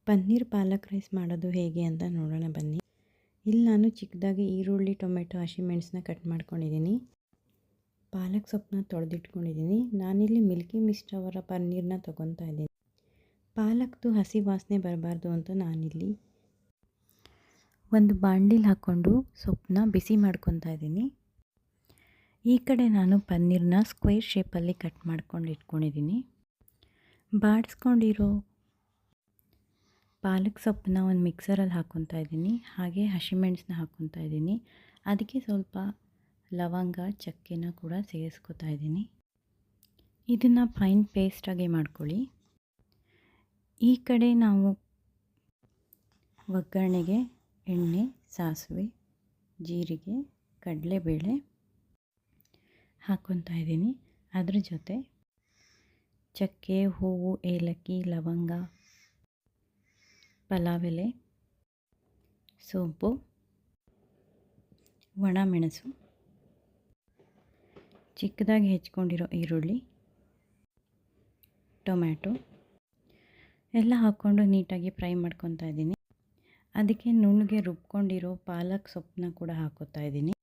ಪನ್ನೀರ್ ಪಾಲಕ್ rice ಮಾಡೋದು ಹೇಗೆ ಅಂತ ನೋಡೋಣ ಬನ್ನಿ. ಇಲ್ಲಿ ನಾನು ಚಿಕ್ಕದಾಗಿ ಈರುಳ್ಳಿ, ಟೊಮೆಟೊ, ಹಸಿಮೆಣಸನ್ನ ಕಟ್ ಮಾಡ್ಕೊಂಡಿದ್ದೀನಿ. ಪಾಲಕ್ ಸೊಪ್ಪನ್ನ ತೊಳೆದಿಟ್ಕೊಂಡಿದ್ದೀನಿ. ನಾನಿಲ್ಲಿ ಮಿಲ್ಕಿ ಮಿಸ್ಟ್ ಅವರ ಪನ್ನೀರನ್ನ ತೊಗೊತಾ ಇದ್ದೀನಿ. ಪಾಲಕ್ದು ಹಸಿ ವಾಸನೆ ಬರಬಾರ್ದು ಅಂತ ನಾನಿಲ್ಲಿ ಒಂದು ಬಾಣಲಿಲಿ ಹಾಕ್ಕೊಂಡು ಸೊಪ್ಪನ್ನ ಬಿಸಿ ಮಾಡ್ಕೊತಾ ಇದ್ದೀನಿ. ಈ ಕಡೆ ನಾನು ಪನ್ನೀರನ್ನ ಸ್ಕ್ವೇರ್ ಶೇಪಲ್ಲಿ ಕಟ್ ಮಾಡ್ಕೊಂಡು ಇಟ್ಕೊಂಡಿದ್ದೀನಿ. ಬಾಡಿಸ್ಕೊಂಡಿರೋ ಪಾಲಕ್ ಸೊಪ್ಪನ್ನ ಒಂದು ಮಿಕ್ಸರಲ್ಲಿ ಹಾಕ್ಕೊತಾ ಇದ್ದೀನಿ. ಹಾಗೆ ಹಸಿಮೆಣಸನ್ನ ಹಾಕ್ಕೊತಾ ಇದ್ದೀನಿ. ಅದಕ್ಕೆ ಸ್ವಲ್ಪ ಲವಂಗ, ಚಕ್ಕೆನ ಕೂಡ ಸೇರಿಸ್ಕೊತಾ ಇದ್ದೀನಿ. ಇದನ್ನು ಫೈನ್ ಪೇಸ್ಟಾಗಿ ಮಾಡ್ಕೊಳ್ಳಿ. ಈ ಕಡೆ ನಾವು ಒಗ್ಗರಣೆಗೆ ಎಣ್ಣೆ, ಸಾಸಿವೆ, ಜೀರಿಗೆ, ಕಡಲೆಬೇಳೆ ಹಾಕ್ಕೊತಾ ಇದ್ದೀನಿ. ಅದ್ರ ಜೊತೆ ಚಕ್ಕೆ, ಹೂವು, ಏಲಕ್ಕಿ, ಲವಂಗ, ಪಲಾವ್ ಎಲೆ, ಸೋಂಪು, ಒಣಮೆಣಸು, ಚಿಕ್ಕದಾಗಿ ಹೆಚ್ಕೊಂಡಿರೋ ಈರುಳ್ಳಿ, ಟೊಮ್ಯಾಟೊ ಎಲ್ಲ ಹಾಕ್ಕೊಂಡು ನೀಟಾಗಿ ಫ್ರೈ ಮಾಡ್ಕೊತಾ ಇದ್ದೀನಿ. ಅದಕ್ಕೆ ನುಣ್ಣಗೆ ರುಬ್ಕೊಂಡಿರೋ ಪಾಲಕ್ ಸೊಪ್ಪನ್ನ ಕೂಡ ಹಾಕ್ಕೊತಾ ಇದ್ದೀನಿ.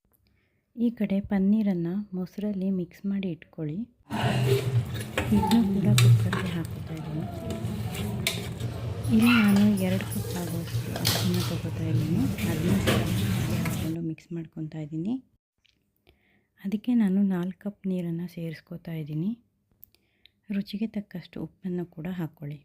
ಈ ಕಡೆ ಪನ್ನೀರನ್ನು ಮೊಸರಲ್ಲಿ ಮಿಕ್ಸ್ ಮಾಡಿ ಇಟ್ಕೊಳ್ಳಿ. ಇದನ್ನು ಕೂಡ ಕುಕ್ಕರ್ಗೆ ಹಾಕ್ಕೊತಾ ಇದ್ದೀನಿ. ಇಲ್ಲಿ ನಾನು 2 ಕಪ್ ಆಗುವಷ್ಟು ಅಕ್ಕನ್ನ ತೊಗೋತಾ ಇದ್ದೀನಿ. ಅದನ್ನ ಹಾಕ್ಕೊಂಡು ಮಿಕ್ಸ್ ಮಾಡ್ಕೊತಾ ಇದ್ದೀನಿ. ಅದಕ್ಕೆ ನಾನು 4 ಕಪ್ ನೀರನ್ನು ಸೇರಿಸ್ಕೊತಾ ಇದ್ದೀನಿ. ರುಚಿಗೆ ತಕ್ಕಷ್ಟು ಉಪ್ಪನ್ನು ಕೂಡ ಹಾಕ್ಕೊಳ್ಳಿ.